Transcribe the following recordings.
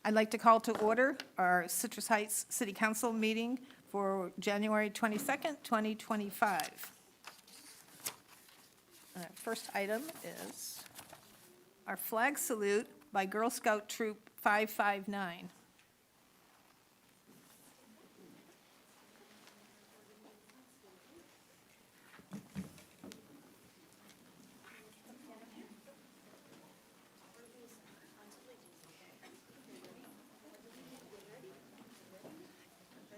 I'd like to call to order our Citrus Heights City Council meeting for January 22nd, 2025. First item is our flag salute by Girl Scout Troop 559.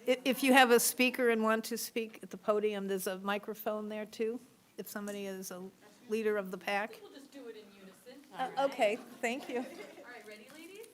If you have a speaker and want to speak at the podium, there's a microphone there too, if somebody is a leader of the pack. We'll just do it in unison. Okay, thank you. All right, ready, ladies?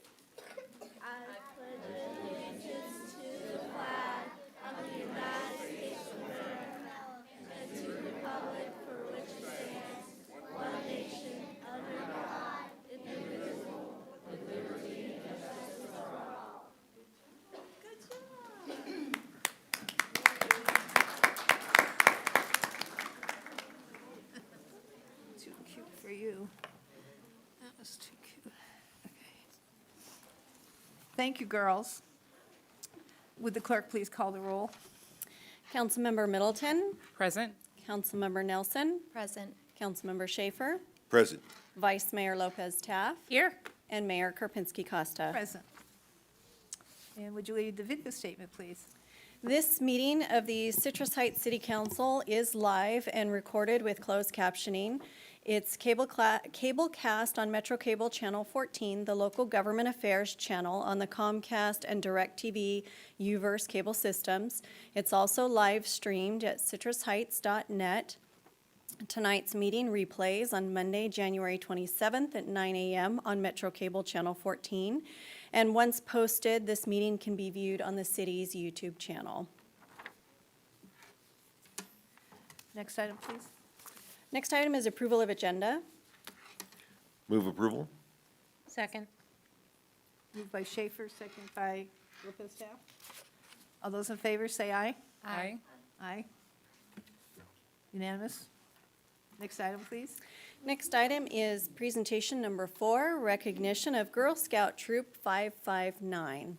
Too cute for you. That was too cute. Okay. Thank you, girls. Would the clerk please call the roll? Councilmember Middleton, Present. Councilmember Nelson, Present. Councilmember Schaefer, Present. Vice Mayor Lopez Taff, Here. and Mayor Karpinski Costa. Present. And would you lead the video statement, please? This meeting of the Citrus Heights City Council is live and recorded with closed captioning. It's cable cast on Metro Cable Channel 14, the local government affairs channel on the Comcast and DirecTV UVerse cable systems. It's also live streamed at citrusheights.net. Tonight's meeting replays on Monday, January 27th at 9 a.m. on Metro Cable Channel 14. And once posted, this meeting can be viewed on the city's YouTube channel. Next item, please. Next item is approval of agenda. Move approval? Second. Moved by Schaefer, second by Lopez Staff. All those in favor, say aye. Aye. Aye. Unanimous. Next item, please. Next item is presentation number 4, recognition of Girl Scout Troop 559.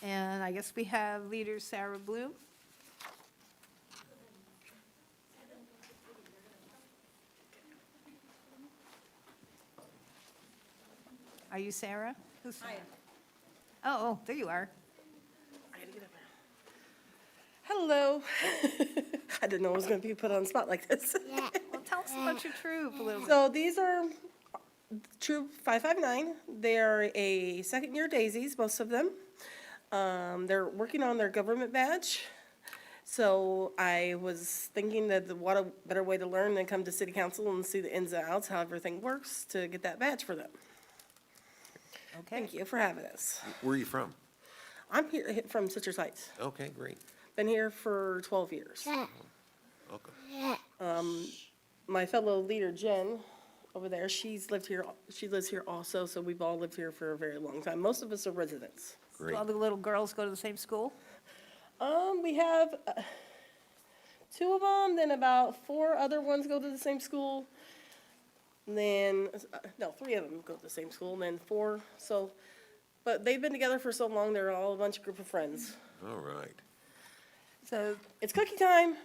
And I guess we have leader Sarah Bloom. Are you Sarah? Who's Sarah? Oh, there you are. Hello. I didn't know I was going to be put on the spot like this. Well, tell us about your troop a little bit. So these are Troop 559. They are a second-year daisies, most of them. They're working on their government badge. So I was thinking that what a better way to learn than come to city council and see the ins and outs, how everything works, to get that badge for them. Okay. Thank you for having us. Where are you from? I'm here from Citrus Heights. Okay, great. Been here for 12 years. Welcome. My fellow leader, Jen, over there, she lives here also, so we've all lived here for a very long time. Most of us are residents. Do Great. all the little girls go to the same school? We have 2 of them, then about 4 other ones go to the same school. And then, no, 3 of them go to the same school, and then 4, so, but they've been together for so long, they're all a bunch of group of friends. All right. So, It's cookie time.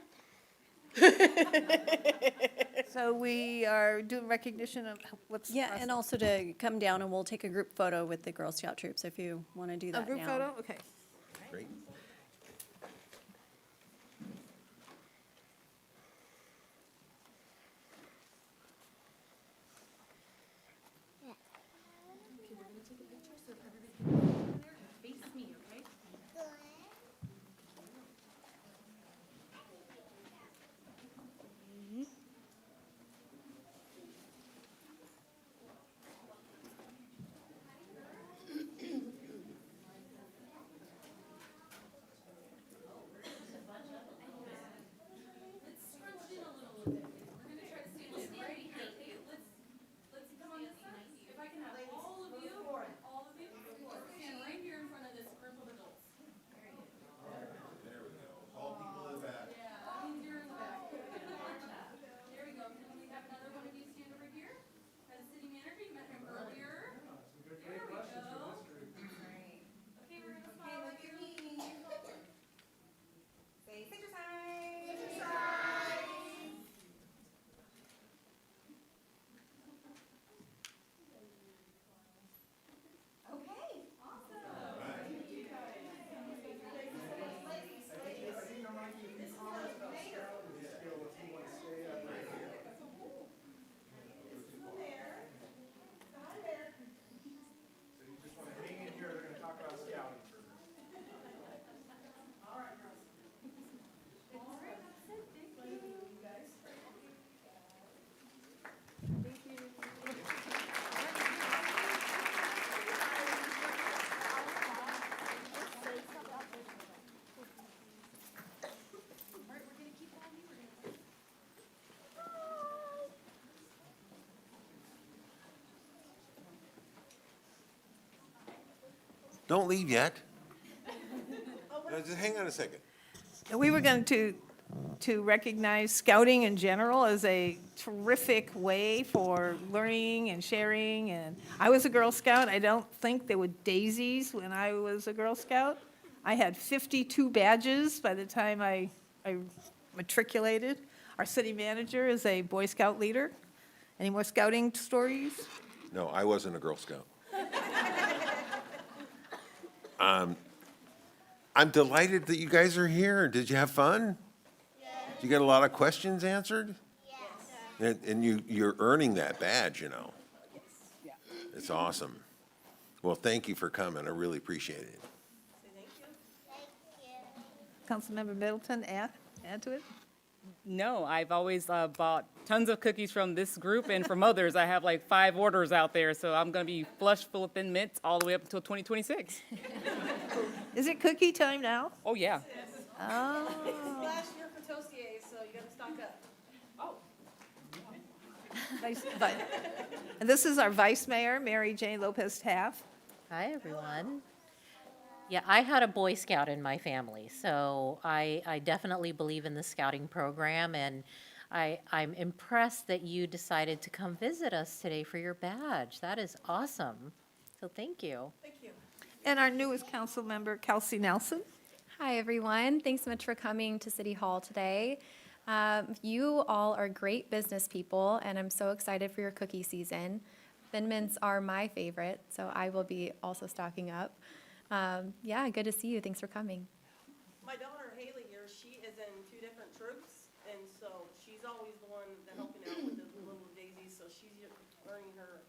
so we are doing recognition of what's the Yeah, process? and also to come down and we'll take a group photo with the Girl Scout troops if you want to do A that now. group photo? Okay. Great. Face me, okay? Don't leave yet. Just hang on a second. We were going to recognize scouting in general as a terrific way for learning and sharing. And I was a Girl Scout. I don't think there were daisies when I was a Girl Scout. I had 52 badges by the time I matriculated. Our city manager is a Boy Scout leader. Any more scouting stories? No, I wasn't a Girl Scout. I'm delighted that you guys are here. Did you have fun? Yes. Did you get a lot of questions answered? Yes. And you're earning that badge, you know. Yes. It's awesome. Well, thank you for coming. I really appreciate it. Councilmember Middleton, add to it? No, I've always bought tons of cookies from this group and from others. I have like 5 orders out there, so I'm going to be flush full of Thin Mints all the way up until 2026. Is it cookie time now? Oh, yeah. Oh, Last year for Tostiers, so you gotta stock up. nice. And this is our Vice Mayor, Mary Jane Lopez Taft. Hi, everyone. Yeah, I had a Boy Scout in my family, so I definitely believe in the scouting program, and I'm impressed that you decided to come visit us today for your badge. That is awesome. So thank you. Thank you. And our newest council member, Kelsey Nelson. Hi, everyone. Thanks so much for coming to City Hall today. You all are great business people, and I'm so excited for your cookie season. Thin Mints are my favorite, so I will be also stocking up. Yeah, good to see you. Thanks for coming. My daughter Haley here, she is in 2 different troops, and so she's always the one that helping out with the little daisies, so she's earning her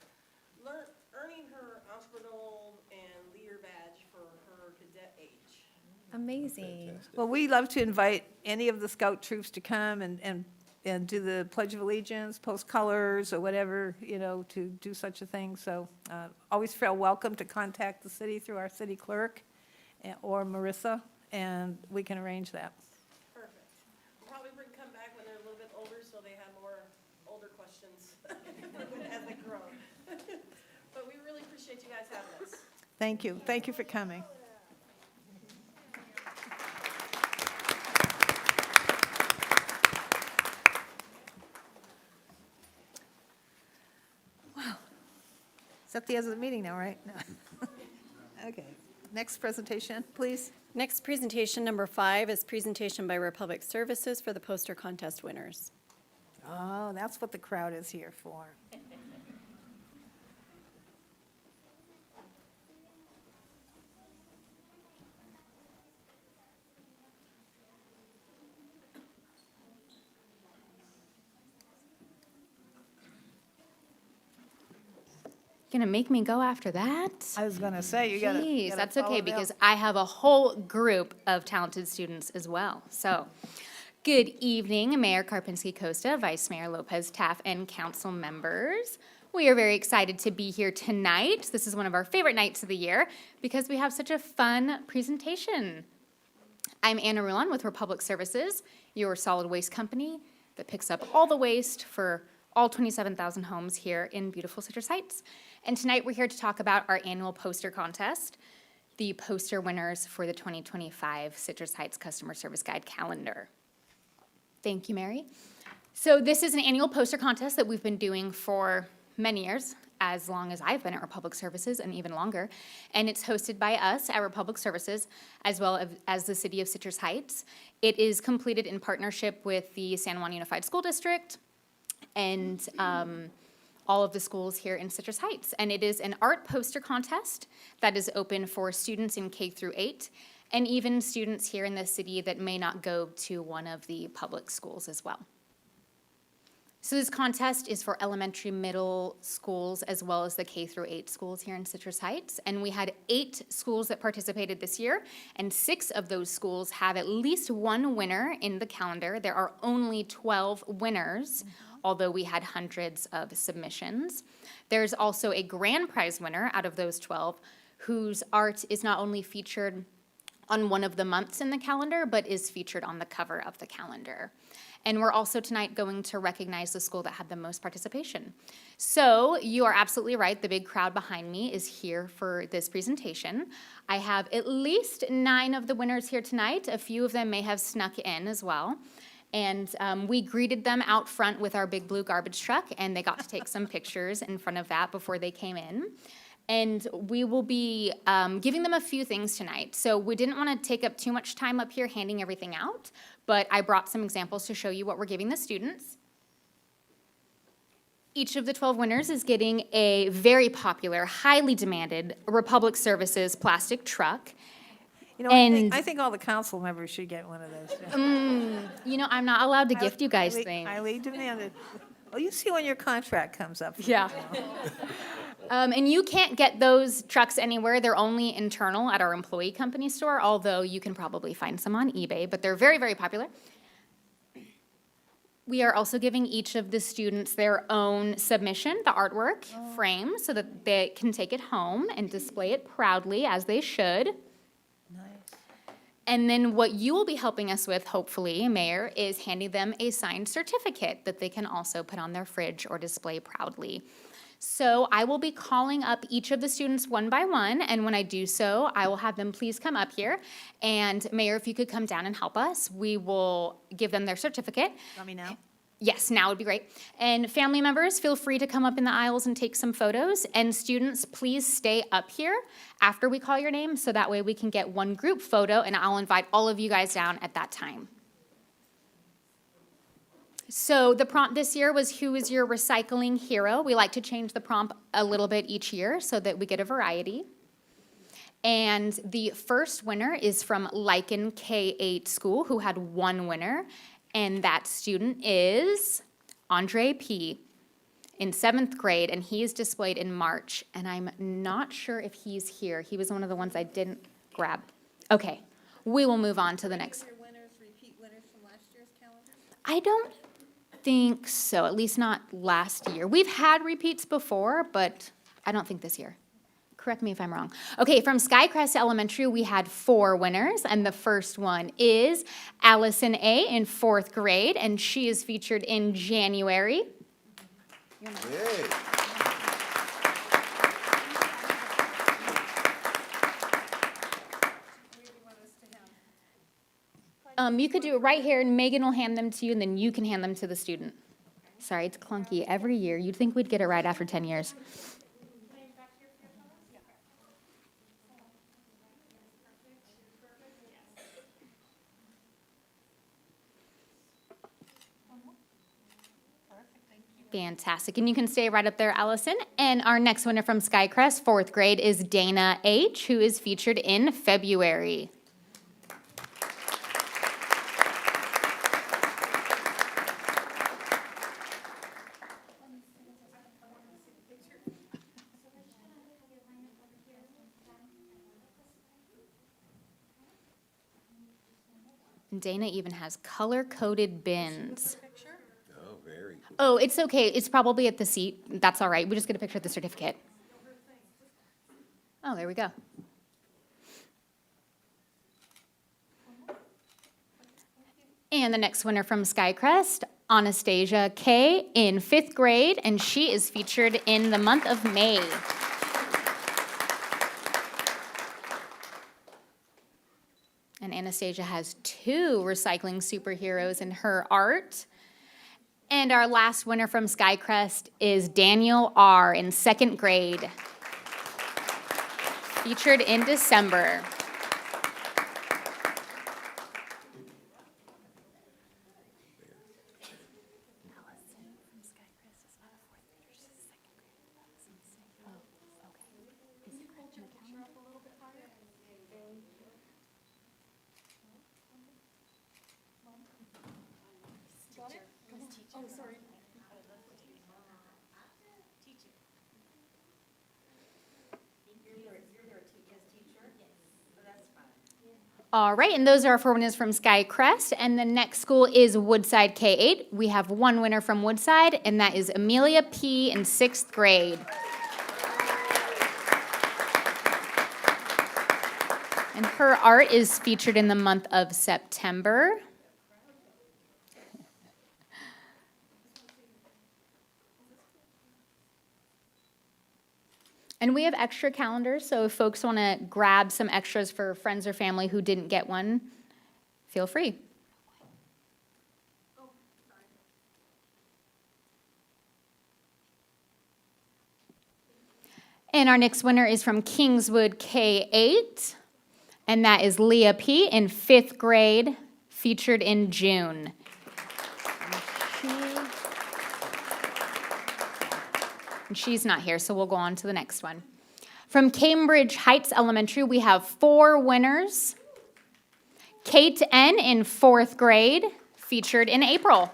entrepreneurial and leader badge for her cadet age. Amazing. Well, we love to invite any of the scout troops to come and do the Pledge of Allegiance, post colors, or whatever, you know, to do such a thing. So always feel welcome to contact the city through our city clerk or Marissa, and we can arrange that. Perfect. We'll probably come back when they're a little bit older, so they have more older questions as they grow. But we really appreciate you guys having us. Thank you. Thank you for coming. Wow. Is that the end of the meeting now, right? No. Okay. Next presentation, please. Next presentation, number 5, is presentation by Republic Services for the poster contest winners. Oh, that's what the crowd is here for. Gonna make me go after that? I was going to say, you got to. Jeez, that's okay, because I have a whole group of talented students as well. So, good evening, Mayor Karpinski-Costa, Vice Mayor Lopez Taft, and council members. We are very excited to be here tonight. This is one of our favorite nights of the year because we have such a fun presentation. I'm Anna Rulon with Republic Services, your solid waste company that picks up all the waste for all 27,000 homes here in beautiful Citrus Heights. And tonight we're here to talk about our annual poster contest, the poster winners for the 2025 Citrus Heights Customer Service Guide calendar. Thank you, Mary. So this is an annual poster contest that we've been doing for many years, as long as I've been at Republic Services and even longer. And it's hosted by us at Republic Services, as well as the City of Citrus Heights. It is completed in partnership with the San Juan Unified School District and all of the schools here in Citrus Heights. And it is an art poster contest that is open for students in K through 8, and even students here in the city that may not go to one of the public schools as well. So this contest is for elementary, middle schools, as well as the K through 8 schools here in Citrus Heights. And we had 8 schools that participated this year, and 6 of those schools have at least one winner in the calendar. There are only 12 winners, although we had hundreds of submissions. There's also a grand prize winner out of those 12, whose art is not only featured on one of the months in the calendar, but is featured on the cover of the calendar. And we're also tonight going to recognize the school that had the most participation. So you are absolutely right, the big crowd behind me is here for this presentation. I have at least 9 of the winners here tonight. A few of them may have snuck in as well. And we greeted them out front with our big blue garbage truck, and they got to take some pictures in front of that before they came in. And we will be giving them a few things tonight. So we didn't want to take up too much time up here handing everything out, but I brought some examples to show you what we're giving the students. Each of the 12 winners is getting a very popular, highly demanded Republic Services plastic truck. You know, And- I think all the council members should get one of those. Yeah. You know, I'm not allowed to gift you guys Highly- things. Highly demanded. Oh, you see when your contract comes up. Yeah. And you can't get those trucks anywhere. They're only internal at our employee company store, although you can probably find some on eBay, but they're very, very popular. We are also giving each of the students their own submission, the artwork frame, so that they can take it home and display it proudly, as they should. And then what you will be helping us with, hopefully, Mayor, is handing them a signed certificate that they can also put on their fridge or display proudly. So I will be calling up each of the students one by one, and when I do so, I will have them please come up here. And Mayor, if you could come down and help us, we will give them their certificate. Let me know. Yes, now would be great. And family members, feel free to come up in the aisles and take some photos. And students, please stay up here after we call your name, so that way we can get one group photo, and I'll invite all of you guys down at that time. So the prompt this year was, who is your recycling hero? We like to change the prompt a little bit each year so that we get a variety. And the first winner is from Lycan K-8 School, who had 1 winner. And that student is Andre P. in 7th grade, and he is displayed in March. And I'm not sure if he's here. He was one of the ones I didn't grab. Okay, we will move on to the next. Repeat winners from last year's calendar? I don't think so, at least not last year. We've had repeats before, but I don't think this year. Correct me if I'm wrong. Okay, from Skycrest Elementary, we had 4 winners, and the first one is Allison A. in 4th grade, and she is featured in January. Yay. You could do it right here, and Megan will hand them to you, and then you can hand them to the student. Sorry, it's clunky every year. You'd think we'd get it right after 10 years. Fantastic. And you can stay right up there, Allison. And our next winner from Skycrest, 4th grade, is Dana H., who is featured in February. And Dana even has color-coded bins. Oh, very cool. Oh, it's okay. It's probably at the seat. That's all right. We just get a picture of the certificate. Oh, there we go. And the next winner from Skycrest, Anastasia K. in 5th grade, and she is featured in the month of May. And Anastasia has 2 recycling superheroes in her art. And our last winner from Skycrest is Daniel R. in 2nd grade, featured in December. All right, and those are our 4 winners from Skycrest. And the next school is Woodside K-8. We have 1 winner from Woodside, and that is Amelia P. in 6th grade. And her art is featured in the month of September. And we have extra calendars, so if folks want to grab some extras for friends or family who didn't get one, feel free. And our next winner is from Kingswood K-8, and that is Leah P. in 5th grade, featured in June. And she's not here, so we'll go on to the next one. From Cambridge Heights Elementary, we have 4 winners. Kate N. in 4th grade, featured in April.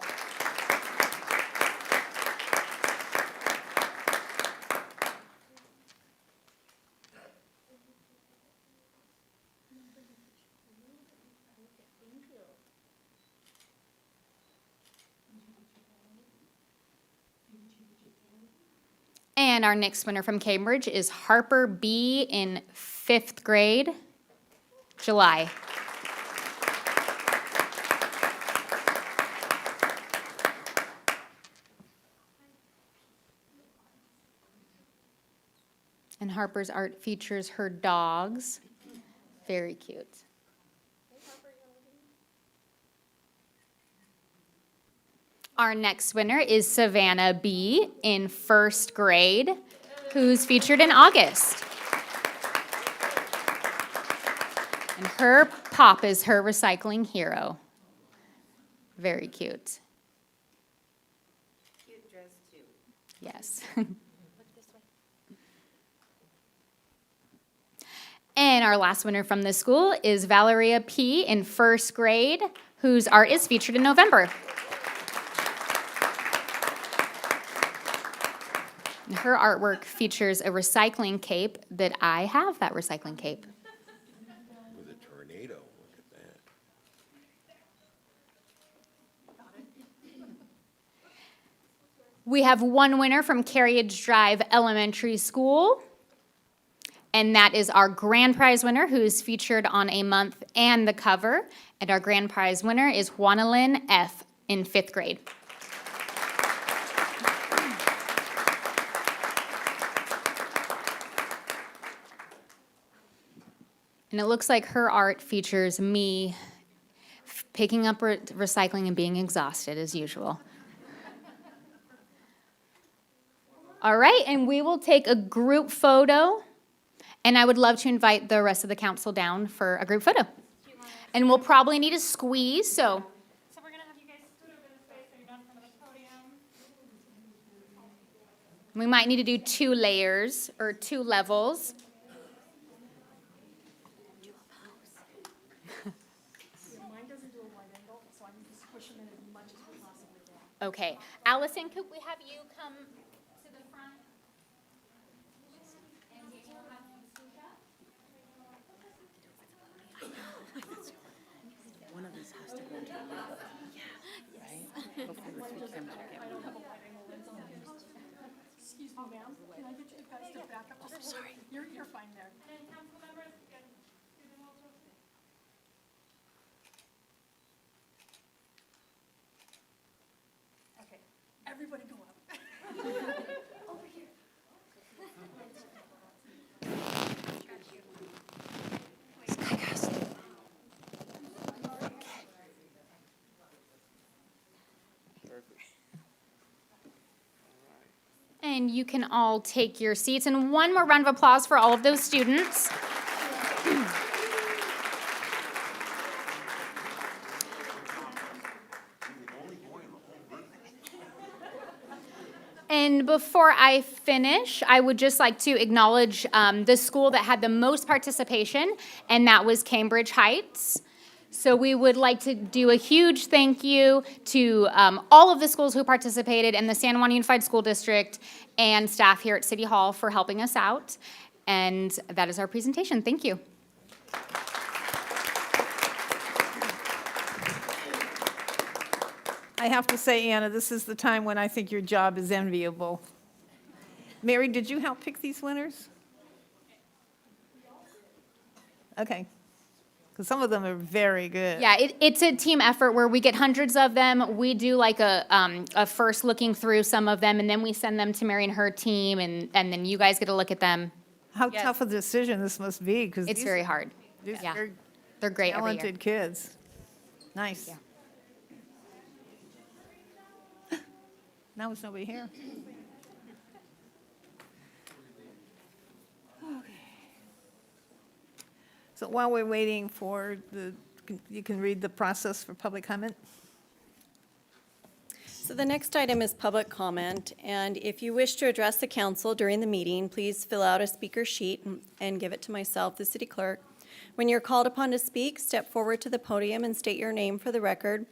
And our next winner from Cambridge is Harper B. in 5th grade, July. And Harper's art features her dogs. Very cute. Our next winner is Savannah B. in 1st grade, who's featured in August. And her pop is her recycling hero. Very cute. Cute dress too. Yes. And our last winner from this school is Valeria P. in 1st grade, whose art is featured in November. Her artwork features a recycling cape that I have, that recycling cape. With a tornado, look at that. We have one winner from Carriage Drive Elementary School, and that is our grand prize winner, who is featured on a month and the cover. And our grand prize winner is Juanalyn F. in 5th grade. And it looks like her art features me picking up recycling and being exhausted as usual. All right, and we will take a group photo. And I would love to invite the rest of the council down for a group photo. And we'll probably need a squeeze, so. So we're gonna have you guys scoot over this way so you're not in front of the podium. We might need to do 2 layers or 2 levels. Okay, Allison, could we have you come to the front? And Daniel, have you scoot up? One of these has to go to the left. Yeah. Right? Hopefully we switch them back out. Excuse me, ma'am, can I get you guys to back up just a little? Sorry. You're fine there. And council members, again, do the whole toasting. Okay, everybody go up. Over here. And you can all take your seats. And one more round of applause for all of those students. And before I finish, I would just like to acknowledge the school that had the most participation, and that was Cambridge Heights. So we would like to do a huge thank you to all of the schools who participated and the San Juan Unified School District and staff here at City Hall for helping us out. And that is our presentation. Thank you. I have to say, Anna, this is the time when I think your job is enviable. Mary, did you help pick these winners? Okay. Because some of them are very good. Yeah, it's a team effort where we get hundreds of them. We do like a first looking through some of them, and then we send them to Mary and her team, and then you guys get to look at them. How Yes. tough a decision this must be, because It's very hard. these Yeah. are They're great every year. talented kids. Nice. Yeah. Now there's nobody here. So while we're waiting for you can read the process for public comment? So the next item is public comment, and if you wish to address the council during the meeting, please fill out a speaker sheet and give it to myself, the city clerk. When you're called upon to speak, step forward to the podium and state your name for the record.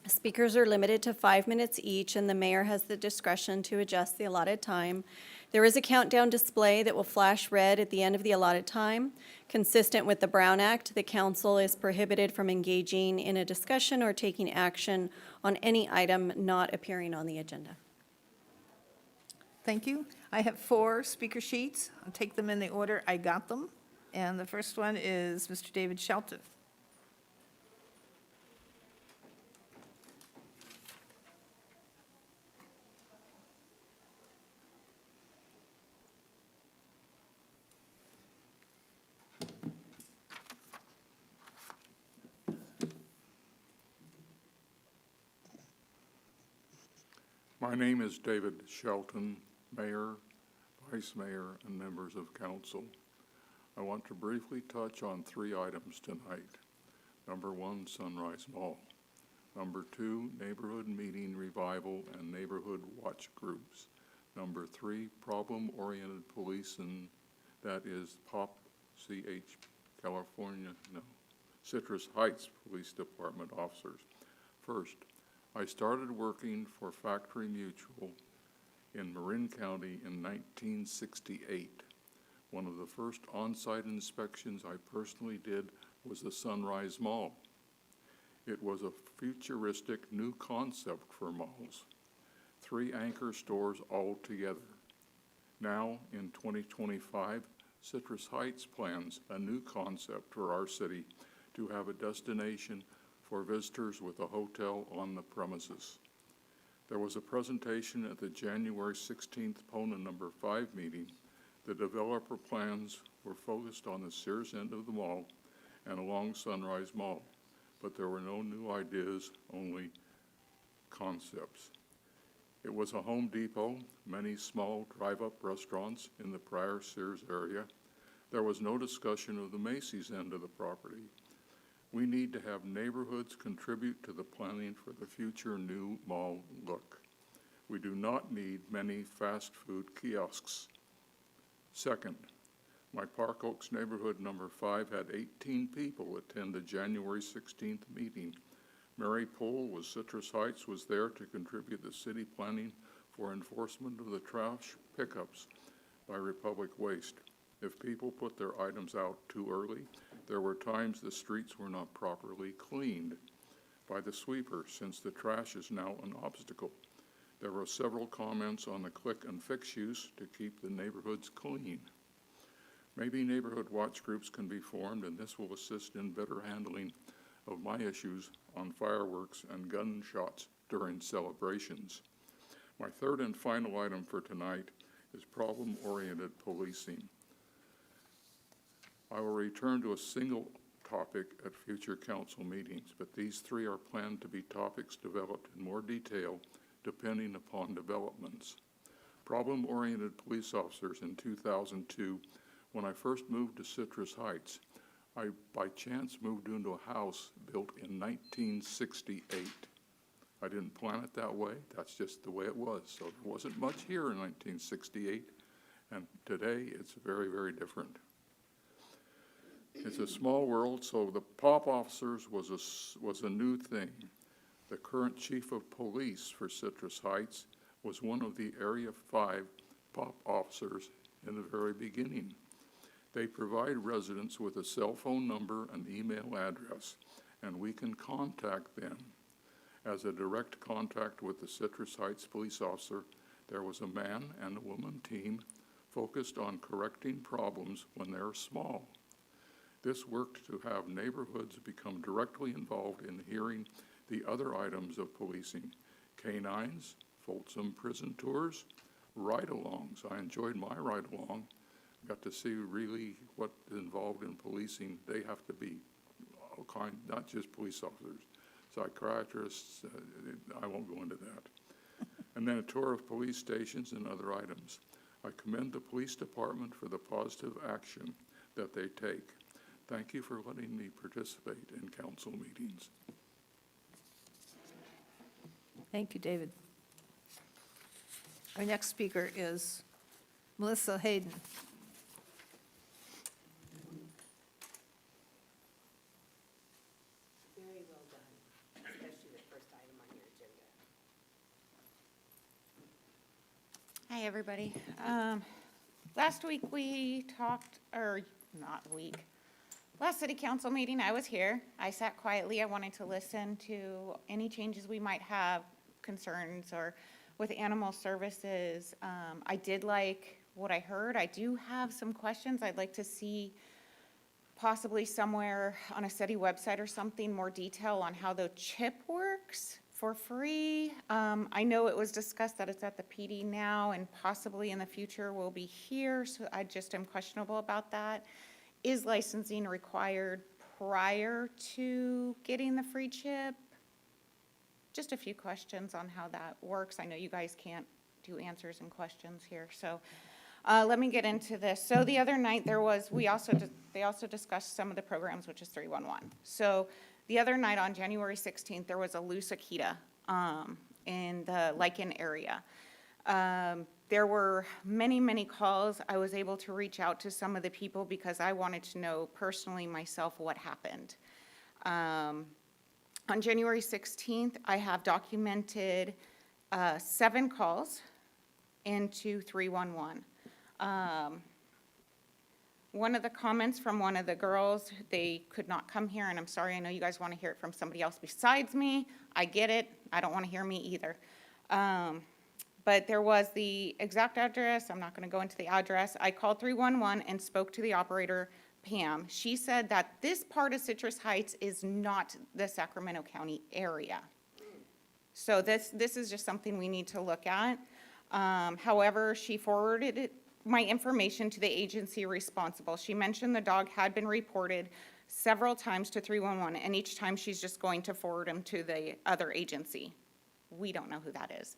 Speakers are limited to 5 minutes each, and the mayor has the discretion to adjust the allotted time. There is a countdown display that will flash red at the end of the allotted time. Consistent with the Brown Act, the council is prohibited from engaging in a discussion or taking action on any item not appearing on the agenda. Thank you. I have 4 speaker sheets. I'll take them in the order I got them. And the first one is Mr. David Shelton. My name is David Shelton, Mayor, Vice Mayor, and members of Council. I want to briefly touch on 3 items tonight. Number 1, Sunrise Mall. Number 2, neighborhood meeting revival and neighborhood watch groups. Number 3, problem-oriented policing, that is Citrus Heights Police Department officers. First, I started working for Factory Mutual in Marin County in 1968. One of the first on-site inspections I personally did was the Sunrise Mall. It was a futuristic new concept for malls. 3 anchor stores all together. Now, in 2025, Citrus Heights plans a new concept for our city to have a destination for visitors with a hotel on the premises. There was a presentation at the January 16th PONA number 5 meeting. The developer plans were focused on the Sears end of the mall and along Sunrise Mall, but there were no new ideas, only concepts. It was a Home Depot, many small drive-up restaurants in the prior Sears area. There was no discussion of the Macy's end of the property. We need to have neighborhoods contribute to the planning for the future new mall look. We do not need many fast food kiosks. Second, my Park Oaks neighborhood number 5 had 18 people attend the January 16th meeting. Mary Pohl with Citrus Heights was there to contribute the city planning for enforcement of the trash pickups by Republic Waste. If people put their items out too early, there were times the streets were not properly cleaned by the sweeper, since the trash is now an obstacle. There were several comments on the click and fix use to keep the neighborhoods clean. Maybe neighborhood watch groups can be formed, and this will assist in better handling of my issues on fireworks and gunshots during celebrations. My third and final item for tonight is problem-oriented policing. I will return to a single topic at future council meetings, but these 3 are planned to be topics developed in more detail depending upon developments. Problem-oriented police officers in 2002, when I first moved to Citrus Heights, I by chance moved into a house built in 1968. I didn't plan it that way, that's just the way it was. So there wasn't much here in 1968, and today it's very, very different. It's a small world, so the POP officers was a new thing. The current chief of police for Citrus Heights was one of the Area 5 POP officers in the very beginning. They provide residents with a cell phone number and email address, and we can contact them. As a direct contact with the Citrus Heights police officer, there was a man and a woman team focused on correcting problems when they're small. This worked to have neighborhoods become directly involved in hearing the other items of policing: canines, Folsom prison tours, ride-alongs. I enjoyed my ride-along. Got to see really what is involved in policing. They have to be all kind, not just police officers, psychiatrists. I won't go into that. And then a tour of police stations and other items. I commend the police department for the positive action that they take. Thank you for letting me participate in council meetings. Thank you, David. Our next speaker is Melissa Hayden. Very well done, especially the first item on your agenda. Hi, everybody. Last week we talked, or not week, last city council meeting, I was here. I sat quietly. I wanted to listen to any changes we might have, concerns, or with animal services. I did like what I heard. I do have some questions I'd like to see possibly somewhere on a city website or something, more detail on how the chip works for free. I know it was discussed that it's at the PD now and possibly in the future will be here, so I just am questionable about that. Is licensing required prior to getting the free chip? Just a few questions on how that works. I know you guys can't do answers and questions here, so let me get into this. So the other night they also discussed some of the programs, which is 311. So the other night on January 16th, there was a loose Akita in the Lichen area. There were many, many calls. I was able to reach out to some of the people because I wanted to know personally myself what happened. On January 16th, I have documented 7 calls into 311. One of the comments from one of the girls, they could not come here, and I'm sorry, I know you guys want to hear it from somebody else besides me. I get it. I don't want to hear me either. But there was the exact address. I'm not going to go into the address. I called 311 and spoke to the operator, Pam. She said that this part of Citrus Heights is not the Sacramento County area. So this is just something we need to look at. However, she forwarded my information to the agency responsible. She mentioned the dog had been reported several times to 311, and each time she's just going to forward him to the other agency. We don't know who that is.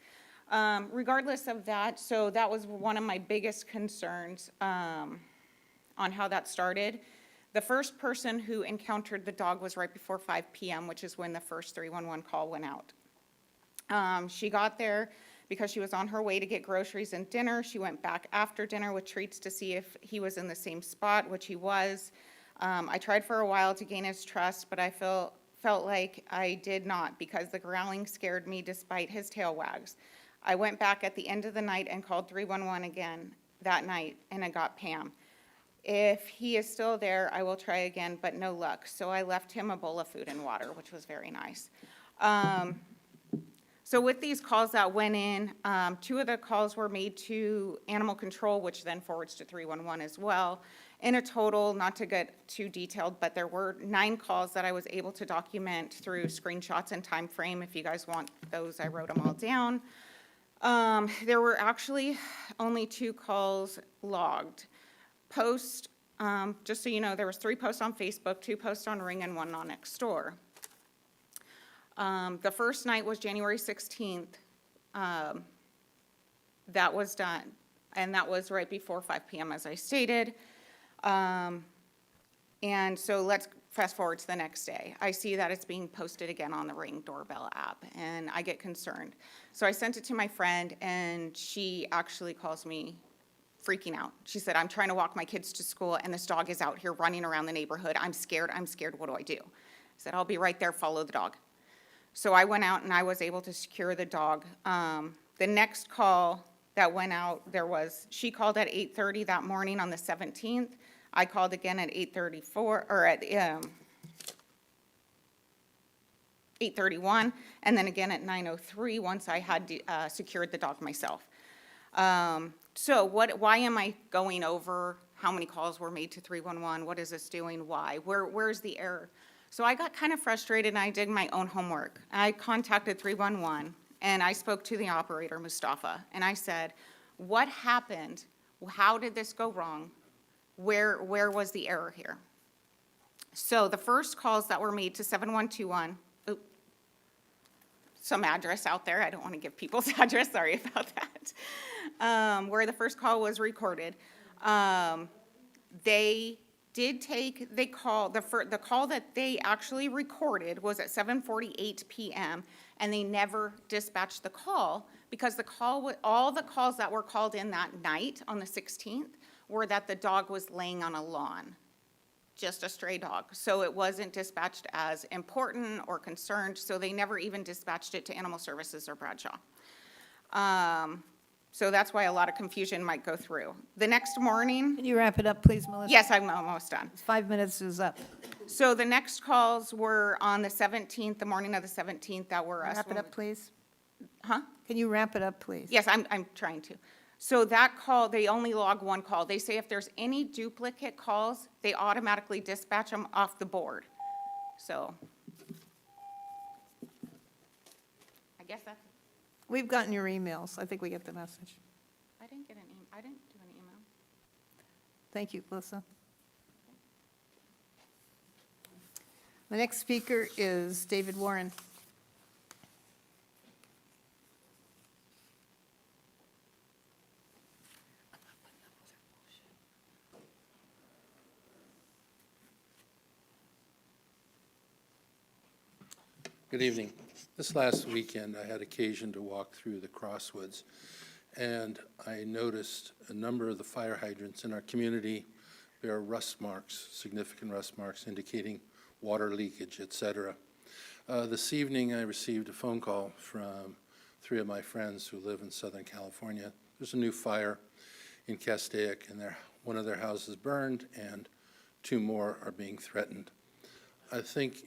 Regardless of that, so that was one of my biggest concerns on how that started. The first person who encountered the dog was right before 5 p.m., which is when the first 311 call went out. She got there because she was on her way to get groceries and dinner. She went back after dinner with treats to see if he was in the same spot, which he was. I tried for a while to gain his trust, but I felt like I did not because the growling scared me despite his tail wags. I went back at the end of the night and called 311 again that night, and I got Pam. If he is still there, I will try again, but no luck. So I left him a bowl of food and water, which was very nice. So with these calls that went in, 2 of the calls were made to animal control, which then forwards to 311 as well. In a total, not to get too detailed, but there were 9 calls that I was able to document through screenshots and time frame. If you guys want those, I wrote them all down. There were actually only 2 calls logged. Post, just so you know, there was 3 posts on Facebook, 2 posts on Ring, and 1 on Nextdoor. The first night was January 16th. That was done, and that was right before 5 p.m., as I stated. And so let's fast forward to the next day. I see that it's being posted again on the Ring doorbell app, and I get concerned. So I sent it to my friend, and she actually calls me freaking out. She said, I'm trying to walk my kids to school, and this dog is out here running around the neighborhood. I'm scared. What do I do? I said, I'll be right there. Follow the dog. So I went out, and I was able to secure the dog. The next call that went out, she called at 8:30 that morning on the 17th. I called again at 8:34, or at 8:31, and then again at 9:03 once I had secured the dog myself. So why am I going over how many calls were made to 311, what is this doing, why, where's the error? So I got kind of frustrated and I did my own homework. I contacted 311 and I spoke to the operator, Mustafa, and I said, what happened? How did this go wrong? Where was the error here? So the first calls that were made to 7121, some address out there, I don't want to give people's address, sorry about that, where the first call was recorded. They did take, the call that they actually recorded was at 7:48 PM, and they never dispatched the call because all the calls that were called in that night on the 16th were that the dog was laying on a lawn, just a stray dog. So it wasn't dispatched as important or concerned, so they never even dispatched it to Animal Services or Bradshaw. So that's why a lot of confusion might go through. The next morning, Can you wrap it up, please, Melissa? yes, I'm almost done. 5 minutes is up. So the next calls were on the 17th, the morning of the 17th, that were us. Wrap it up, please. Huh? Can you wrap it up, please? Yes, I'm trying to. So that call, they only log one call. They say if there's any duplicate calls, they automatically dispatch them off the board. So I guess that's, We've gotten your emails. I think we get the message. I didn't get an email. I didn't do an email. Thank you, Melissa. The next speaker is David Warren. Good evening. This last weekend, I had occasion to walk through the Crosswoods, and I noticed a number of the fire hydrants in our community bear rust marks, significant rust marks indicating water leakage, et cetera. This evening, I received a phone call from 3 of my friends who live in Southern California. There's a new fire in Castaic, and one of their houses burned, and 2 more are being threatened. I think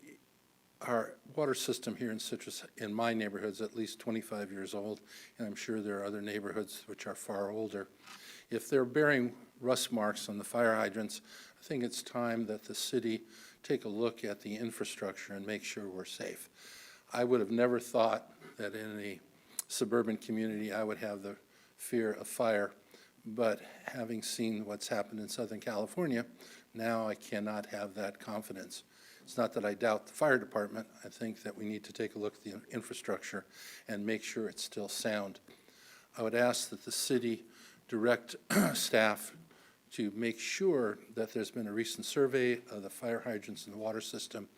our water system here in Citrus, in my neighborhood, is at least 25 years old, and I'm sure there are other neighborhoods which are far older. If they're bearing rust marks on the fire hydrants, I think it's time that the city take a look at the infrastructure and make sure we're safe. I would have never thought that in a suburban community I would have the fear of fire, but having seen what's happened in Southern California, now I cannot have that confidence. It's not that I doubt the fire department. I think that we need to take a look at the infrastructure and make sure it's still sound. I would ask that the city direct staff to make sure that there's been a recent survey of the fire hydrants in the water system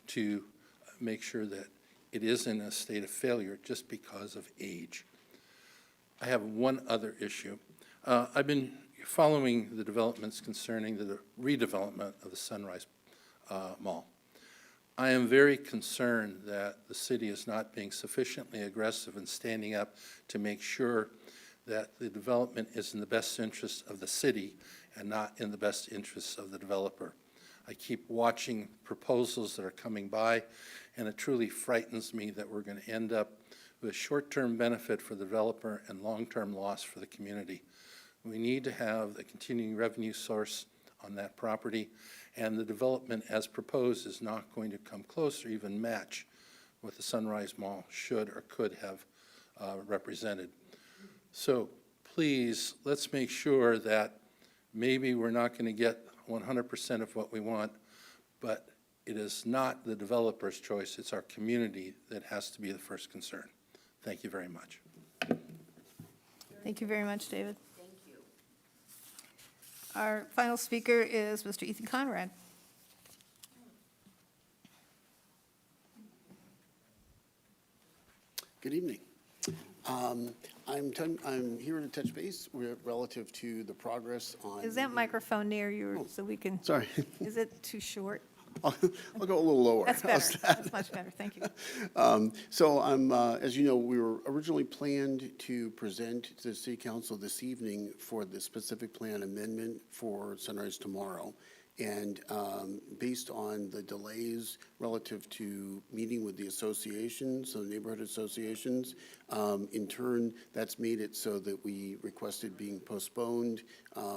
to make sure that it is in a state of failure just because of age. I have one other issue. I've been following the developments concerning the redevelopment of the Sunrise Mall. I am very concerned that the city is not being sufficiently aggressive in standing up to make sure that the development is in the best interest of the city and not in the best interests of the developer. I keep watching proposals that are coming by, and it truly frightens me that we're going to end up with short-term benefit for the developer and long-term loss for the community. We need to have a continuing revenue source on that property, and the development as proposed is not going to come close or even match what the Sunrise Mall should or could have represented. So please, let's make sure that maybe we're not going to get 100% of what we want, but it is not the developer's choice, it's our community that has to be the first concern. Thank you very much. Thank you very much, David. Our final speaker is Mr. Ethan Conrad. Good evening. I'm here to touch base relative to the progress on. Is that microphone near you so we can? Sorry. Is it too short? I'll go a little lower. That's How's better. that? That's much better. Thank you. So I'm, as you know, we were originally planned to present to the city council this evening for the specific plan amendment for Sunrise tomorrow. And based on the delays relative to meeting with the associations, the neighborhood associations, in turn, that's made it so that we requested being postponed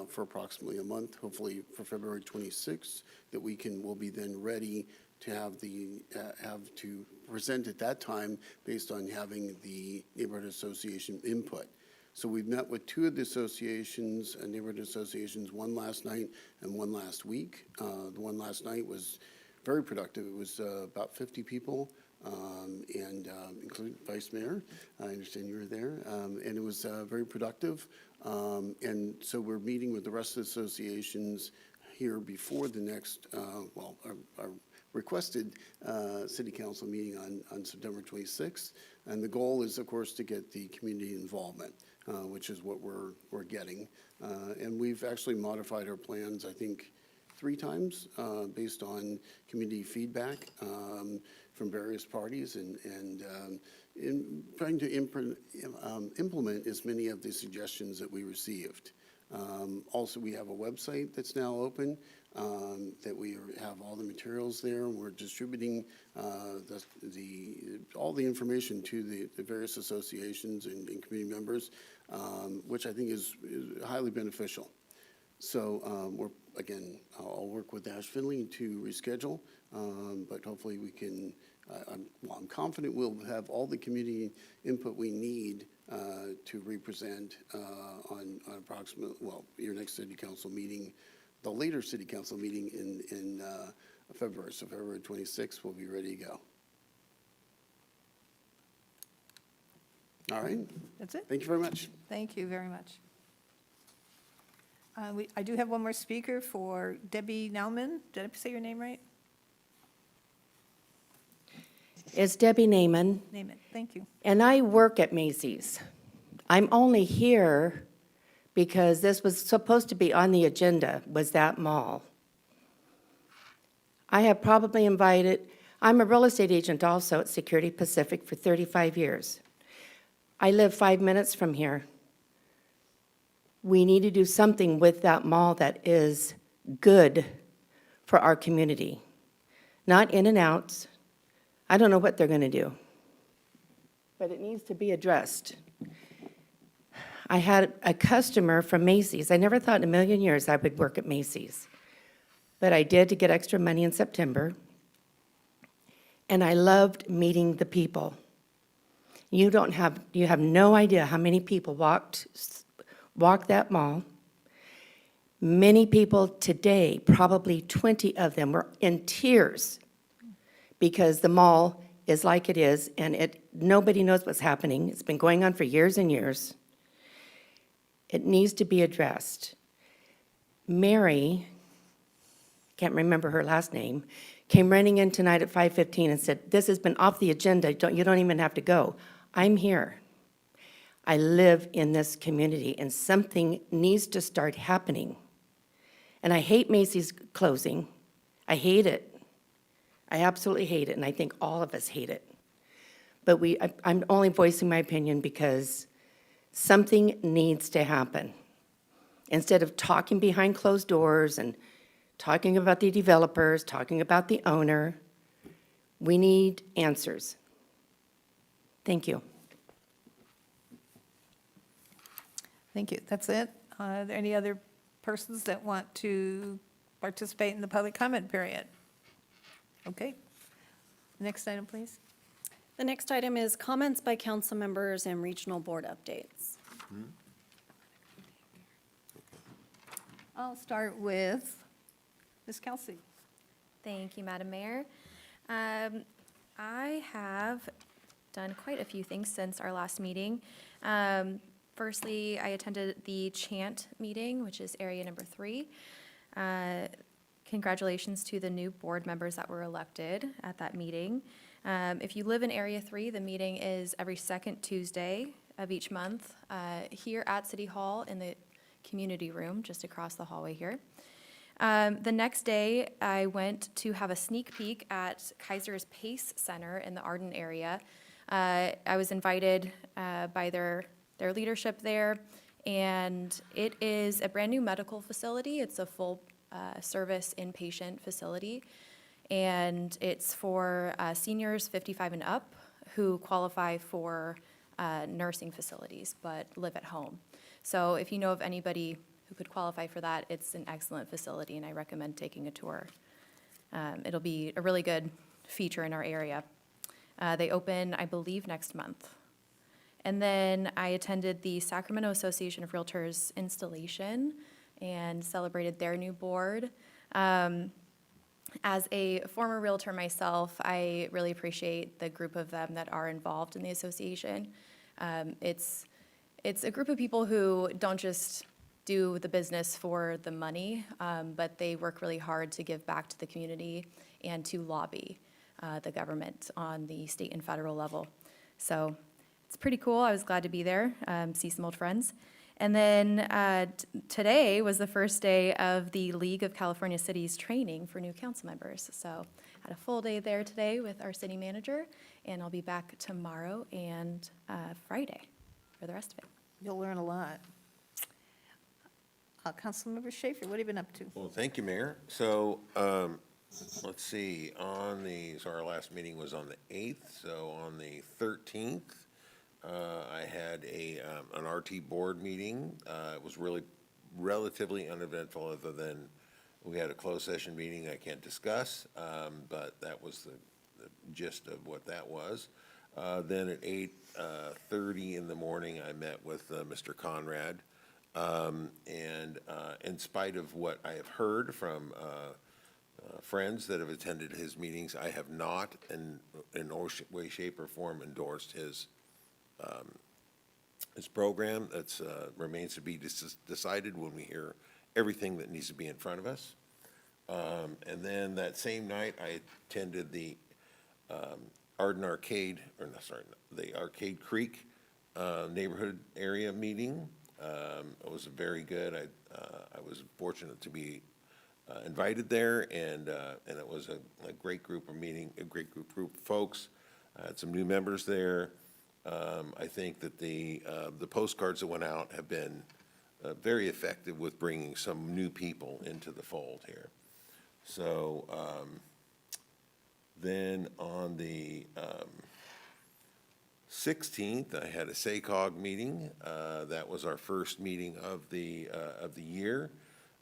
for approximately a month, hopefully for February 26th, that we'll be then ready to have to present at that time based on having the neighborhood association input. So we've met with two of the associations, neighborhood associations, one last night and one last week. The one last night was very productive. It was about 50 people, and including Vice Mayor. I understand you were there. And it was very productive. And so we're meeting with the rest of the associations here before the next, our requested city council meeting on September 26th. And the goal is, of course, to get the community involvement, which is what we're getting. And we've actually modified our plans, I think, 3 times based on community feedback from various parties and in trying to implement as many of the suggestions that we received. Also, we have a website that's now open that we have all the materials there. We're distributing all the information to the various associations and community members, which I think is highly beneficial. So I'll work with Ash Finley to reschedule, but hopefully we can, I'm confident we'll have all the community input we need to represent on your next city council meeting, the later city council meeting in February. So February 26th, we'll be ready to go. All right. That's it. Thank you very much. Thank you very much. I do have one more speaker for Debbie Nauman. Did I say your name right? It's Debbie Naiman, Name it. Thank you. and I work at Macy's. I'm only here because this was supposed to be on the agenda, was that mall. I have probably I'm a real estate agent also at Security Pacific for 35 years. I live 5 minutes from here. We need to do something with that mall that is good for our community. Not in and outs. I don't know what they're going to do. But it needs to be addressed. I had a customer from Macy's. I never thought in a million years I would work at Macy's. But I did to get extra money in September. And I loved meeting the people. You have no idea how many people walked that mall. Many people today, probably 20 of them, were in tears because the mall is like it is, and nobody knows what's happening. It's been going on for years and years. It needs to be addressed. Mary, can't remember her last name, came running in tonight at 5:15 and said, "This has been off the agenda. You don't even have to go." I'm here. I live in this community, and something needs to start happening. And I hate Macy's closing. I hate it. I absolutely hate it, and I think all of us hate it. But I'm only voicing my opinion because something needs to happen. Instead of talking behind closed doors and talking about the developers, talking about the owner, we need answers. Thank you. Thank you. That's it. Are there any other persons that want to participate in the public comment period? Okay. Next item, please. The next item is comments by council members and regional board updates. I'll start with Ms. Kelsey. Thank you, Madam Mayor. I have done quite a few things since our last meeting. Firstly, I attended the Chant meeting, which is area number 3. Congratulations to the new board members that were elected at that meeting. If you live in Area 3, the meeting is every second Tuesday of each month here at City Hall in the community room just across the hallway here. The next day, I went to have a sneak peek at Kaiser's Pace Center in the Arden area. I was invited by their leadership there, and it is a brand-new medical facility. It's a full service inpatient facility. And it's for seniors 55 and up who qualify for nursing facilities but live at home. So if you know of anybody who could qualify for that, it's an excellent facility, and I recommend taking a tour. It'll be a really good feature in our area. They open, I believe, next month. And then I attended the Sacramento Association of Realtors installation and celebrated their new board. As a former realtor myself, I really appreciate the group of them that are involved in the association. It's a group of people who don't just do the business for the money, but they work really hard to give back to the community and to lobby the government on the state and federal level. So it's pretty cool. I was glad to be there, see some old friends. And then today was the first day of the League of California Cities training for new council members. So had a full day there today with our city manager, and I'll be back tomorrow and Friday for the rest of it. You'll learn a lot. Councilmember Schaefer, what have you been up to? Well, thank you, Mayor. So, let's see, so our last meeting was on the 8th, so on the 13th, I had an RT board meeting. It was really relatively uneventful, other than we had a closed session meeting I can't discuss, but that was the gist of what that was. Then at 8:30 in the morning, I met with Mr. Conrad. And in spite of what I have heard from friends that have attended his meetings, I have not in no way, shape, or form endorsed his program. That's remains to be decided when we hear everything that needs to be in front of us. And then that same night, I attended the Arden Arcade, or no, sorry, the Arcade Creek neighborhood area meeting. It was very good. I was fortunate to be invited there, and it was a great group of folks. I had some new members there. I think that the postcards that went out have been very effective with bringing some new people into the fold here. So then on the 16th, I had a SACOG meeting. That was our first meeting of the year.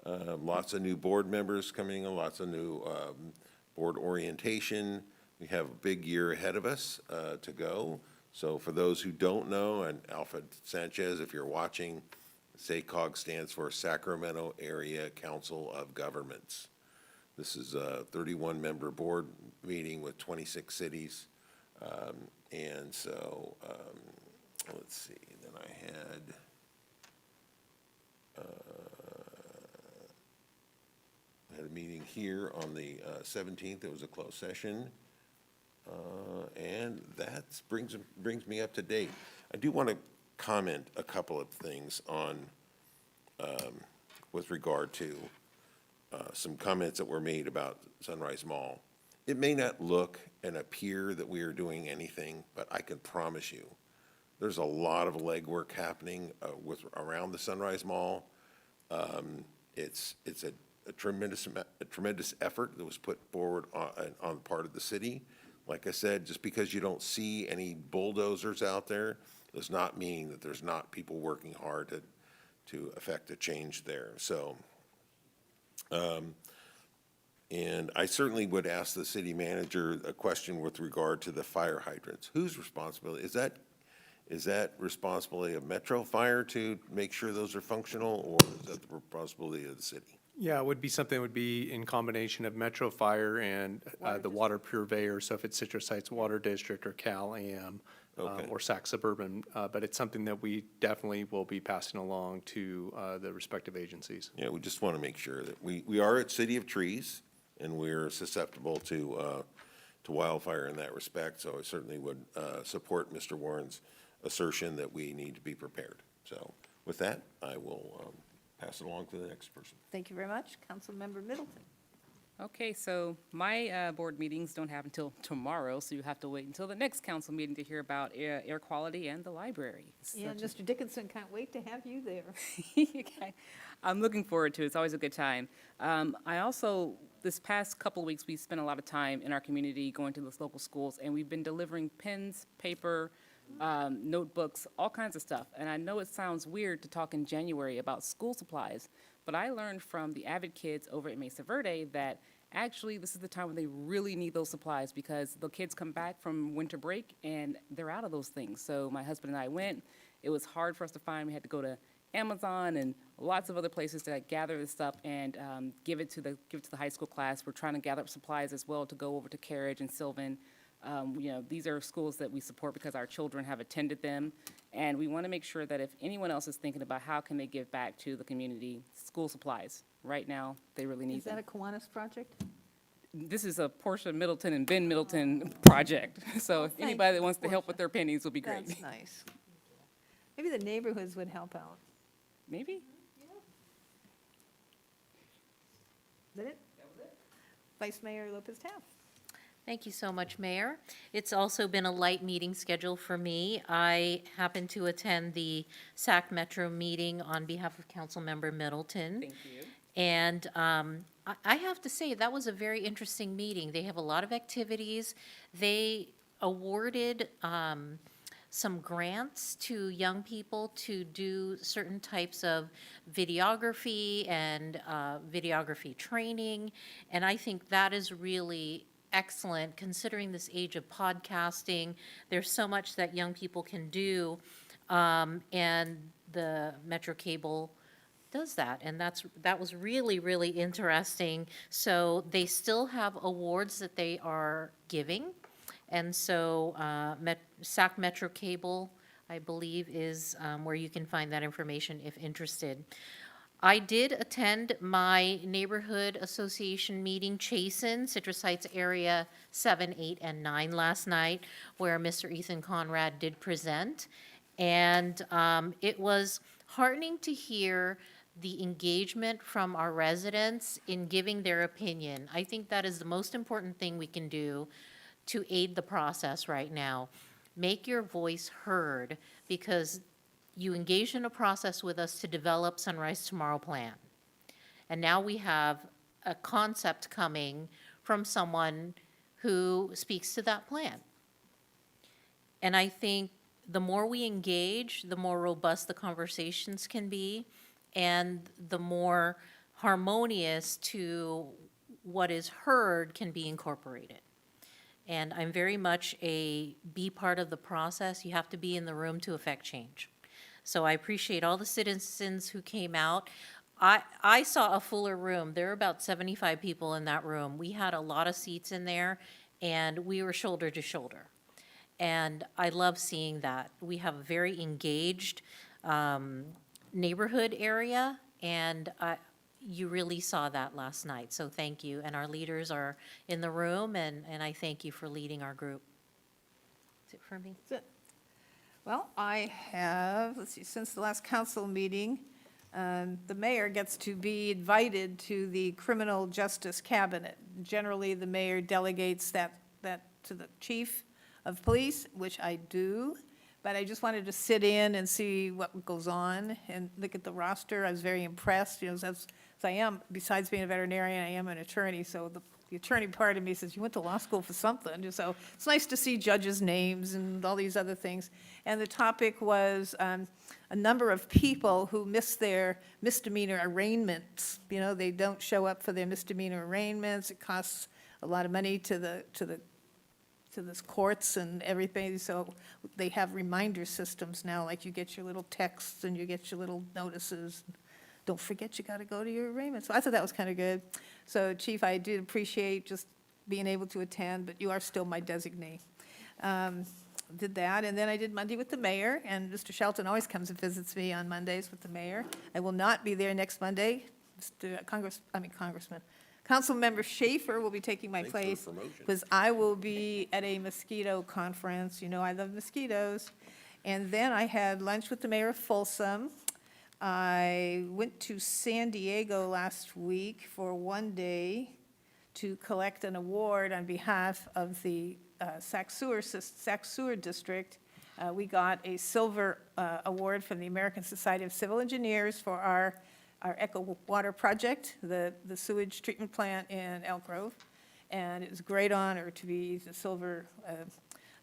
Lots of new board members coming in, lots of new board orientation. We have a big year ahead of us to go. So for those who don't know, and Alfred Sanchez, if you're watching, SACOG stands for Sacramento Area Council of Governments. This is a 31-member board meeting with 26 cities. And so, let's see, then I had a meeting here on the 17th. It was a closed session. And that brings me up to date. I do want to comment a couple of things on, with regard to some comments that were made about Sunrise Mall. It may not look and appear that we are doing anything, but I can promise you, there's a lot of legwork happening around the Sunrise Mall. It's a tremendous effort that was put forward on the part of the city. Like I said, just because you don't see any bulldozers out there does not mean that there's not people working hard to effect a change there. So, and I certainly would ask the city manager a question with regard to the fire hydrants. Whose responsibility? Is that responsibility of Metro Fire to make sure those are functional, or is that the responsibility of the city? Yeah, it would be something that would be in combination of Metro Fire and the water purveyor. So if it's Citrus Heights Water District or Cal AM or Sac Suburban, but it's something that we definitely will be passing along to the respective agencies. Yeah, we just want to make sure that we are at City of Trees, and we're susceptible to wildfire in that respect. So I certainly would support Mr. Warren's assertion that we need to be prepared. So with that, I will pass it along to the next person. Thank you very much. Councilmember Middleton. Okay, so my board meetings don't happen until tomorrow, so you have to wait until the next council meeting to hear about air quality and the library. Yeah, Mr. Dickinson, can't wait to have you there. Okay. I'm looking forward to it. It's always a good time. I also, this past couple of weeks, we spent a lot of time in our community going to those local schools, and we've been delivering pens, paper, notebooks, all kinds of stuff. And I know it sounds weird to talk in January about school supplies, but I learned from the Avid kids over at Mesa Verde that actually this is the time when they really need those supplies because the kids come back from winter break and they're out of those things. So my husband and I went. It was hard for us to find. We had to go to Amazon and lots of other places to gather this up and give it to the high school class. We're trying to gather up supplies as well to go over to Carriage and Sylvan. You know, these are schools that we support because our children have attended them, and we want to make sure that if anyone else is thinking about how can they give back to the community, school supplies, right now, they really need Is that them. a Kiwanis project? This is a Portia Middleton and Ben Middleton project, so if thank anybody that you, wants to help with their pennies would be great. That's nice. Maybe the neighborhoods would help out. Maybe? Is that it? Vice Mayor Lopez Taft. Thank you so much, Mayor. It's also been a light meeting schedule for me. I happened to attend the SAC Metro meeting on behalf of Councilmember Middleton. Thank you. And I have to say, that was a very interesting meeting. They have a lot of activities. They awarded some grants to young people to do certain types of videography and videography training. And I think that is really excellent, considering this age of podcasting. There's so much that young people can do, and the Metro Cable does that, and that was really, really interesting. So they still have awards that they are giving, and so SAC Metro Cable, I believe, is where you can find that information if interested. I did attend my neighborhood association meeting, Chasen, Citrus Heights Area 7, 8, and 9 last night, where Mr. Ethan Conrad did present. And it was heartening to hear the engagement from our residents in giving their opinion. I think that is the most important thing we can do to aid the process right now. Make your voice heard, because you engaged in a process with us to develop Sunrise Tomorrow Plan. And now we have a concept coming from someone who speaks to that plan. And I think the more we engage, the more robust the conversations can be, and the more harmonious to what is heard can be incorporated. And I'm very much a be part of the process. You have to be in the room to affect change. So I appreciate all the citizens who came out. I saw a fuller room. There were about 75 people in that room. We had a lot of seats in there, and we were shoulder to shoulder. And I love seeing that. We have a very engaged neighborhood area, and you really saw that last night. So thank you. And our leaders are in the room, and I thank you for leading our group. That's it for me. That's it. Well, I have, let's see, since the last council meeting, the mayor gets to be invited to the Criminal Justice Cabinet. Generally, the mayor delegates that to the chief of police, which I do, but I just wanted to sit in and see what goes on and look at the roster. I was very impressed, you know, as I am, besides being a veterinarian, I am an attorney, so the attorney part of me says, you went to law school for something. So it's nice to see judges' names and all these other things. And the topic was a number of people who miss their misdemeanor arraignments. You know, they don't show up for their misdemeanor arraignments. It costs a lot of money to the courts and everything. So they have reminder systems now, like you get your little texts and you get your little notices. Don't forget you got to go to your arraignment. So I thought that was kind of good. So Chief, I did appreciate just being able to attend, but you are still my designee. Did that, and then I did Monday with the mayor, and Mr. Shelton always comes and visits me on Mondays with the mayor. I will not be there next Monday. Congressman. Councilmember Schaefer will be taking my place because I will be at a mosquito conference. You know, I love mosquitoes. And then I had lunch with the mayor of Folsom. I went to San Diego last week for one day to collect an award on behalf of the Sac Sewer District. We got a silver award from the American Society of Civil Engineers for our Echo Water project, the sewage treatment plant in Elk Grove. And it was a great honor to be the silver.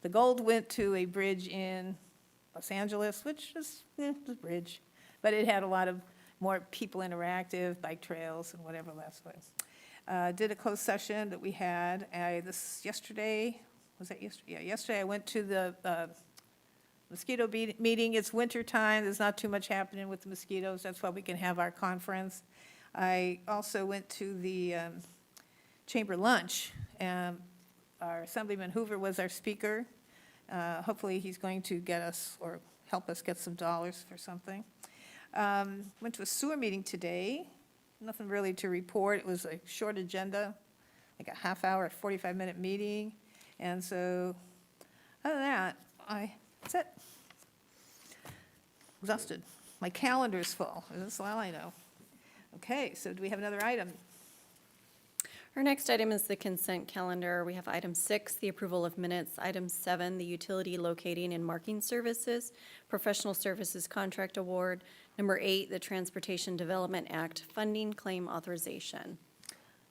The gold went to a bridge in Los Angeles, which is a bridge, but it had a lot of more people interactive, bike trails and whatever else was. Did a closed session that we had, yesterday, was that yesterday? Yeah, yesterday I went to the mosquito meeting. It's winter time, there's not too much happening with the mosquitoes, that's why we can have our conference. I also went to the chamber lunch, and our Assemblyman Hoover was our speaker. Hopefully he's going to get us, or help us get some dollars for something. Went to a sewer meeting today, nothing really to report, it was a short agenda, like a half-hour, 45-minute meeting, and so, other than that, that's it. Exhausted. My calendar's full, that's all I know. Okay, so do we have another item? Our next item is the consent calendar. We have item 6, the approval of minutes. Item 7, the utility locating and marking services, professional services contract award. Number 8, the Transportation Development Act funding claim authorization.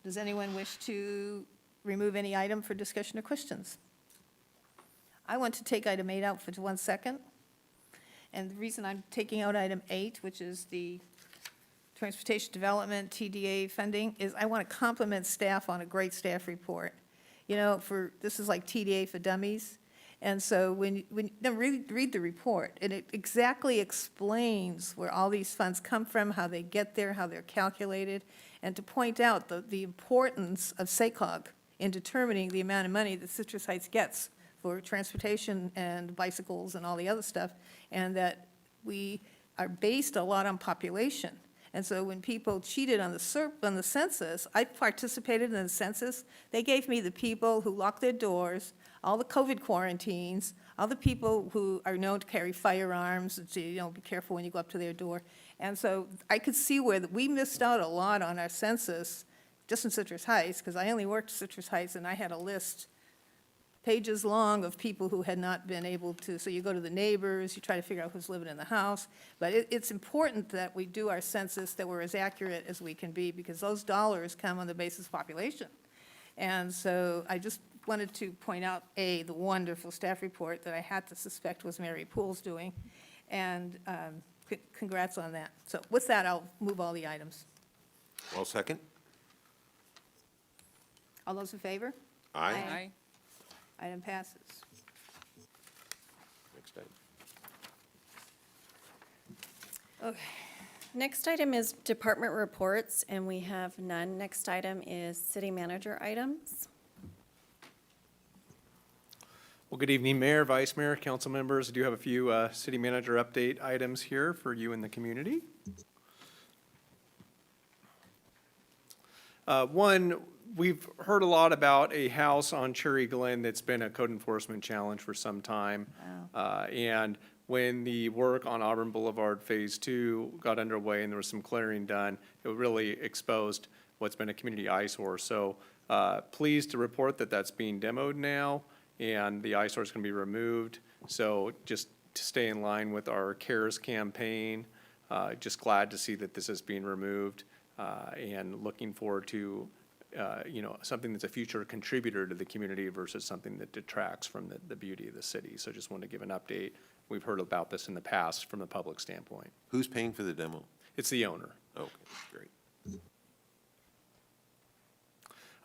Does anyone wish to remove any item for discussion or questions? I want to take item 8 out for 1 second. And the reason I'm taking out item 8, which is the Transportation Development, TDA funding, is I want to compliment staff on a great staff report. You know, this is like TDA for dummies. And so when read the report, and it exactly explains where all these funds come from, how they get there, how they're calculated, and to point out the importance of SACOG in determining the amount of money that Citrus Heights gets for transportation and bicycles and all the other stuff, and that we are based a lot on population. And so when people cheated on the census, I participated in the census. They gave me the people who locked their doors, all the COVID quarantines, all the people who are known to carry firearms, and so, be careful when you go up to their door. And so I could see where we missed out a lot on our census just in Citrus Heights, because I only worked Citrus Heights, and I had a list pages long of people who had not been able to, so you go to the neighbors, you try to figure out who's living in the house. But it's important that we do our census, that we're as accurate as we can be, because those dollars come on the basis of population. And so I just wanted to point out, the wonderful staff report that I had to suspect was Mary Poole's doing, and congrats on that. So with that, I'll move all the items. All second? All those in favor? Aye. Aye. Item passes. Next item. Okay. Next item is department reports, and we have none. Next item is city manager items. Well, good evening, Mayor, Vice Mayor, council members. I do have a few city manager update items here for you in the community. One, we've heard a lot about a house on Cherry Glen that's been a code enforcement challenge for some time. And when the work on Auburn Boulevard Phase 2 got underway and there was some clearing done, it really exposed what's been a community eyesore. So pleased to report that that's being demoed now, and the eyesore is going to be removed. So just to stay in line with our CARES campaign, just glad to see that this is being removed, and looking forward to something that's a future contributor to the community versus something that detracts from the beauty of the city. So just wanted to give an update. We've heard about this in the past from the public standpoint. Who's paying for the demo? It's the owner. Okay, great.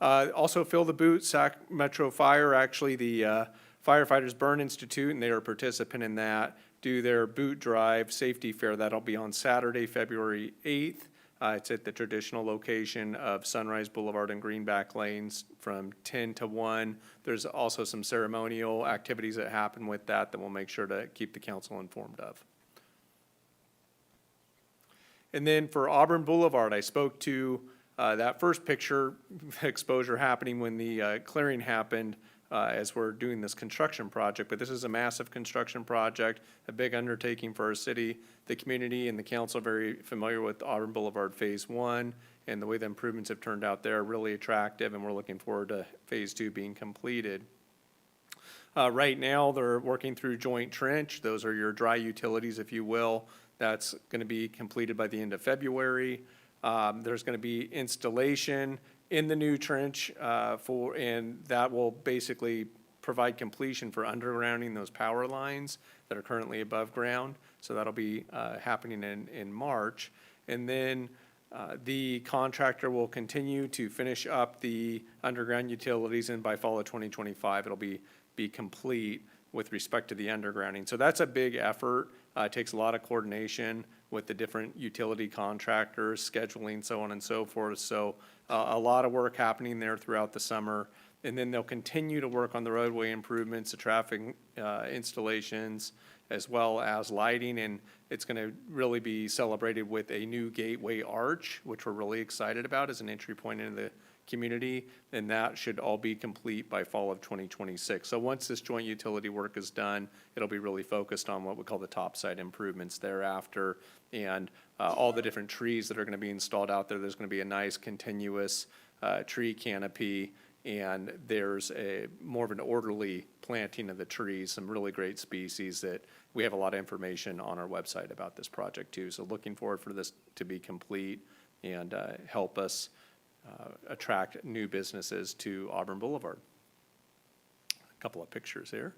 Also, Fill the Boot, Sac Metro Fire, actually the Firefighters Burn Institute, and they are a participant in that, do their boot drive safety fair. That'll be on Saturday, February 8th. It's at the traditional location of Sunrise Boulevard and Greenback Lanes from 10 to 1. There's also some ceremonial activities that happen with that we'll make sure to keep the council informed of. And then for Auburn Boulevard, I spoke to that first picture exposure happening when the clearing happened as we're doing this construction project. But this is a massive construction project, a big undertaking for our city. The community and the council are very familiar with Auburn Boulevard Phase 1, and the way the improvements have turned out there are really attractive, and we're looking forward to Phase 2 being completed. Right now, they're working through joint trench. Those are your dry utilities, if you will. That's going to be completed by the end of February. There's going to be installation in the new trench and that will basically provide completion for undergrounding those power lines that are currently above ground. So that'll be happening in March. And then the contractor will continue to finish up the underground utilities, and by fall of 2025, it'll be complete with respect to the undergrounding. So that's a big effort. It takes a lot of coordination with the different utility contractors, scheduling, so on and so forth. So a lot of work happening there throughout the summer. And then they'll continue to work on the roadway improvements, the traffic installations, as well as lighting. And it's going to really be celebrated with a new gateway arch, which we're really excited about as an entry point into the community, and that should all be complete by fall of 2026. So once this joint utility work is done, it'll be really focused on what we call the topside improvements thereafter, and all the different trees that are going to be installed out there. There's going to be a nice continuous tree canopy, and there's a more of an orderly planting of the trees, some really great species that we have a lot of information on our website about this project too. So looking forward for this to be complete and help us attract new businesses to Auburn Boulevard. A couple of pictures here.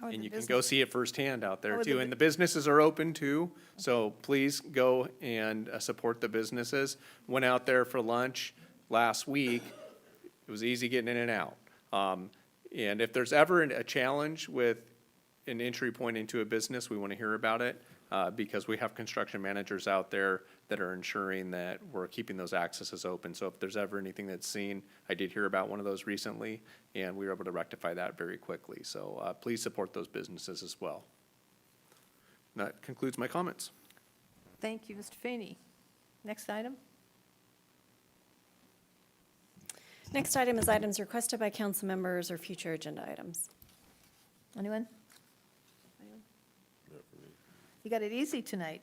And you can go see it firsthand out there too. And the businesses are open too, so please go and support the businesses. Went out there for lunch last week. It was easy getting in and out. And if there's ever a challenge with an entry point into a business, we want to hear about it because we have construction managers out there that are ensuring that we're keeping those accesses open. So if there's ever anything that's seen, I did hear about one of those recently, and we were able to rectify that very quickly. So please support those businesses as well. And that concludes my comments. Thank you, Mr. Feeney. Next item? Next item is items requested by council members or future agenda items. Anyone? You got it easy tonight.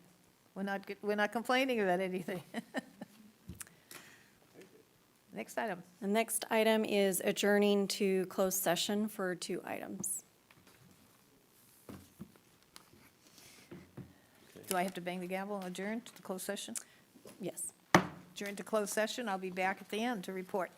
We're not complaining about anything. Next item. The next item is adjourning to closed session for 2 items. Do I have to bang the gavel and adjourn to the closed session? Yes. Adjourn to closed session. I'll be back at the end to report.